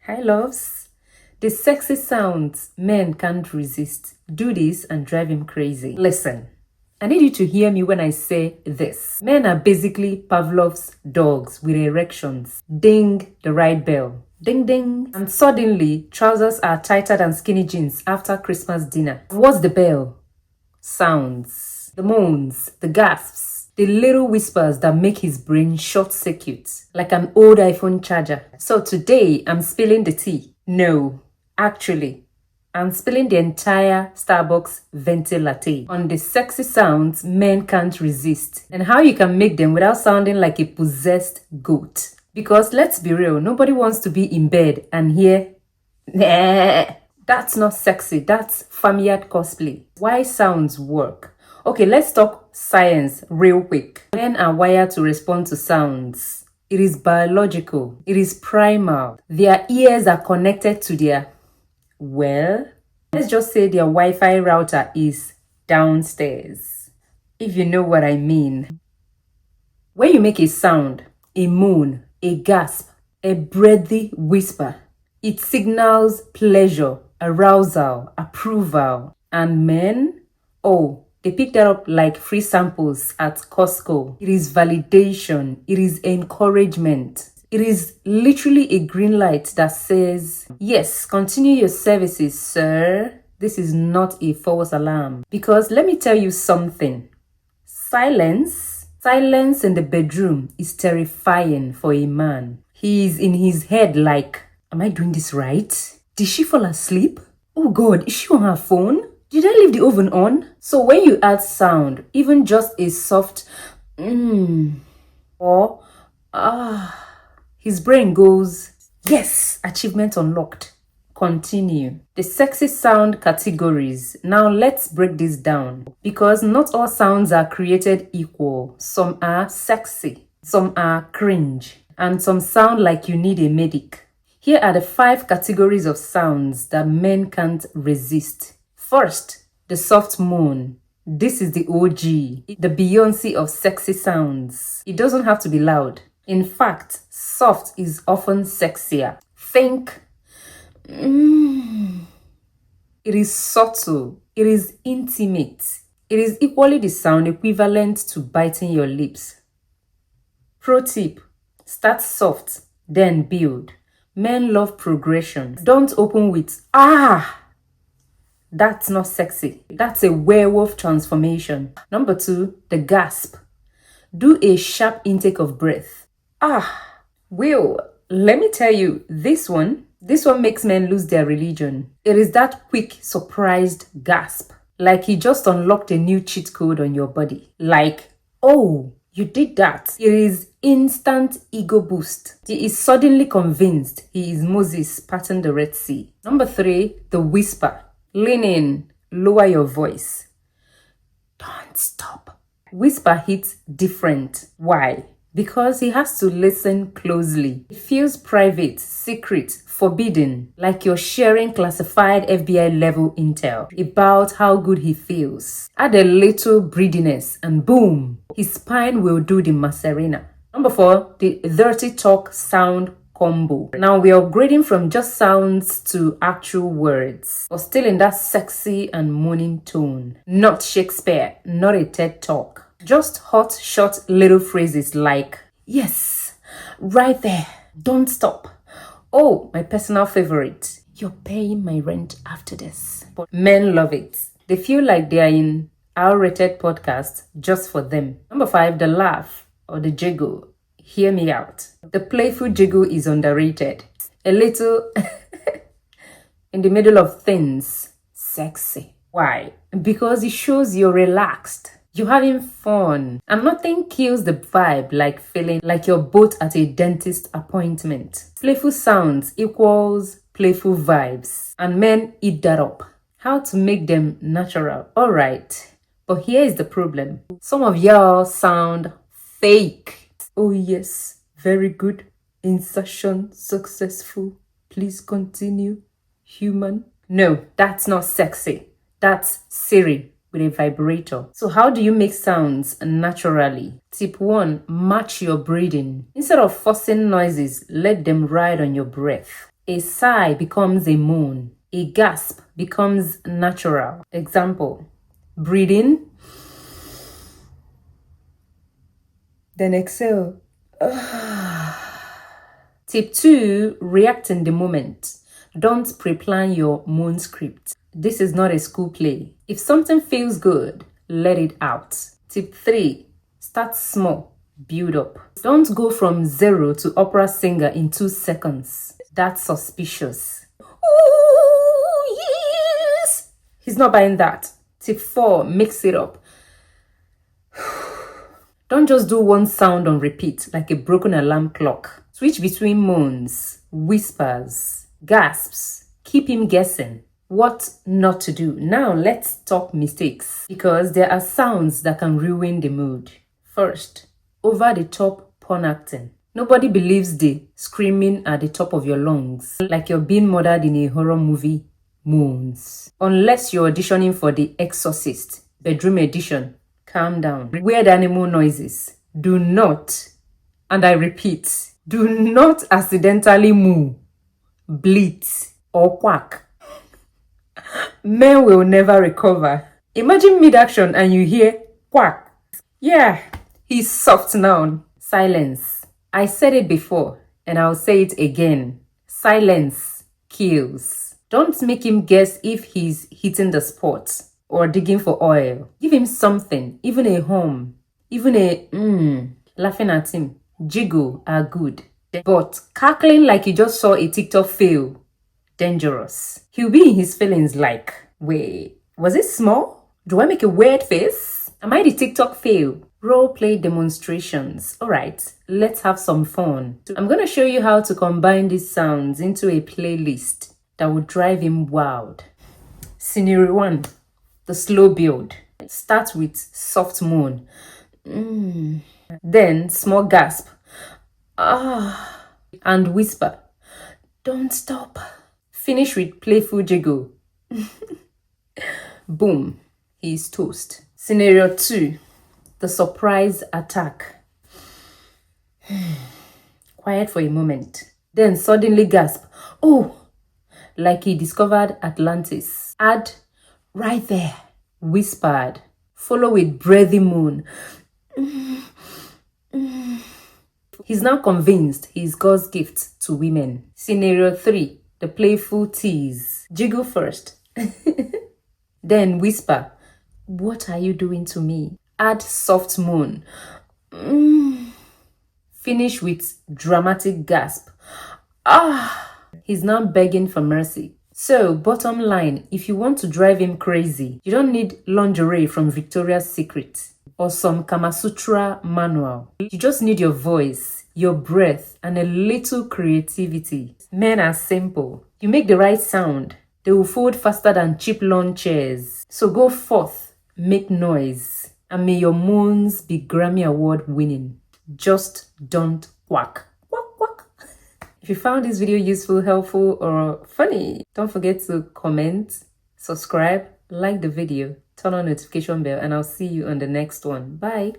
Hi, loves. The sexy sounds men can't resist. Do this and drive him crazy. Listen, I need you to hear me when I say this. Men are basically Pavlov's dogs with erections. Ding the right bell. Ding ding. And suddenly, trousers are tighter than skinny jeans after Christmas dinner. What's the bell? Sounds. The moans. The gasps. The little whispers that make his brain short-circuit, like an old iPhone charger. So today, I'm spilling the tea. No, actually, I'm spilling the entire Starbucks venti latte on the sexy sounds men can't resist and how you can make them without sounding like a possessed goat. Because let's be real, nobody wants to be in bed and hear, nah. That's not sexy, that's farmyard cosplay. Why sounds work? Okay, let's talk science real quick. Men are wired to respond to sounds. It is biological. It is primal. Their ears are connected to their, well, let's just say their Wi-Fi router is downstairs. If you know what I mean. When you make a sound, a moan, a gasp, a breathy whisper, it signals pleasure, arousal, approval. And men, oh, they pick that up like free samples at Costco. It is validation. It is encouragement. It is literally a green light that says, yes, continue your services, sir. This is not a false alarm. Because let me tell you something. Silence in the bedroom is terrifying for a man. He is in his head like, am I doing this right? Did she fall asleep? Oh God, is she on her phone? Did I leave the oven on? So when you add sound, even just a soft or his brain goes, yes, achievement unlocked. Continue. The sexy sound categories. Now let's break this down because not all sounds are created equal. Some are sexy, some are cringe, and some sound like you need a medic. Here are the 5 categories of sounds that men can't resist. First, the soft moan. This is the OG, the Beyonce of sexy sounds. It doesn't have to be loud. In fact, soft is often sexier. Think, it is subtle. It is intimate. It is equally the sound equivalent to biting your lips. Pro tip, start soft, then build. Men love progression. Don't open with, That's not sexy. That's a werewolf transformation. Number 2, the gasp. Do a sharp intake of breath. Will, let me tell you, this one makes men lose their religion. It is that quick, surprised gasp. Like he just unlocked a new cheat code on your body. Like, oh, you did that. It is instant ego boost. He is suddenly convinced he is Moses parting the Red Sea. Number 3, the whisper. Lean in, lower your voice. Don't stop. Whisper hits different. Why? Because he has to listen closely. It feels private, secret, forbidden, like you're sharing classified FBI level intel about how good he feels. Add a little breathiness and boom, his spine will do the Maserena. Number 4, the dirty talk sound combo. Now we're upgrading from just sounds to actual words, but still in that sexy and moaning tone. Not Shakespeare, not a TED talk. Just hot, short little phrases like, yes, right there, don't stop. Oh, my personal favorite, you're paying my rent after this. But men love it. They feel like they are in R-rated podcast just for them. Number 5, the laugh or the jiggle. Hear me out. The playful jiggle is underrated. A little in the middle of things. Sexy. Why? Because it shows you're relaxed. You're having fun. And nothing kills the vibe like feeling like you're both at a dentist appointment. Playful sounds equals playful vibes. And men eat that up. How to make them natural? Alright. But here is the problem. Some of y'all sound fake. Oh yes, very good. Insertion successful. Please continue. Human. No, that's not sexy. That's Siri with a vibrator. So how do you make sounds naturally? Tip 1, match your breathing. Instead of forcing noises, let them ride on your breath. A sigh becomes a moan. A gasp becomes natural. Example, breathe in, then exhale. Tip 2, react in the moment. Don't pre-plan your moon script. This is not a school play. If something feels good, let it out. Tip 3, start small, build up. Don't go from 0 to opera singer in 2 seconds. That's suspicious. Oh, yes! He's not buying that. Tip 4, mix it up. Don't just do one sound on repeat like a broken alarm clock. Switch between moans, whispers, gasps. Keep him guessing what not to do. Now let's talk mistakes, because there are sounds that can ruin the mood. First, over the top porn acting. Nobody believes the screaming at the top of your lungs like you're being murdered in a horror movie moans. Unless you're auditioning for The Exorcist, bedroom edition. Calm down. Weird animal noises. Do not, and I repeat, do not accidentally moo, bleat, or quack. Men will never recover. Imagine mid-action and you hear quack. Yeah, he's soft now. Silence. I said it before and I'll say it again. Silence kills. Don't make him guess if he's hitting the spot or digging for oil. Give him something, even a hum, even a laughing at him. Jiggle are good. But cackling like you just saw a TikTok fail, dangerous. He'll be in his feelings like, wait, was it small? Do I make a weird face? Am I the TikTok fail? Role play demonstrations. Alright, let's have some fun. I'm gonna show you how to combine these sounds into a playlist that will drive him wild. Scenario 1. The slow build. Start with soft moan. Then small gasp. And whisper. Don't stop. Finish with playful jiggle. Boom. He's toast. Scenario 2. The surprise attack. Quiet for a moment. Then suddenly gasp. Oh! Like he discovered Atlantis. Add right there. Whispered. Follow with breathy moan. He's now convinced he's God's gift to women. Scenario 3. The playful tease. Jiggle first. Then whisper. What are you doing to me? Add soft moan. Finish with dramatic gasp. He's now begging for mercy. So, bottom line, if you want to drive him crazy, you don't need lingerie from Victoria's Secret or some Kama Sutra manual. You just need your voice, your breath, and a little creativity. Men are simple. You make the right sound, they will fold faster than cheap lawn chairs. So go forth, make noise, and may your moans be Grammy Award winning. Just don't quack. Quack, quack. If you found this video useful, helpful, or funny, don't forget to comment, subscribe, like the video, turn on notification bell, and I'll see you on the next one. Bye.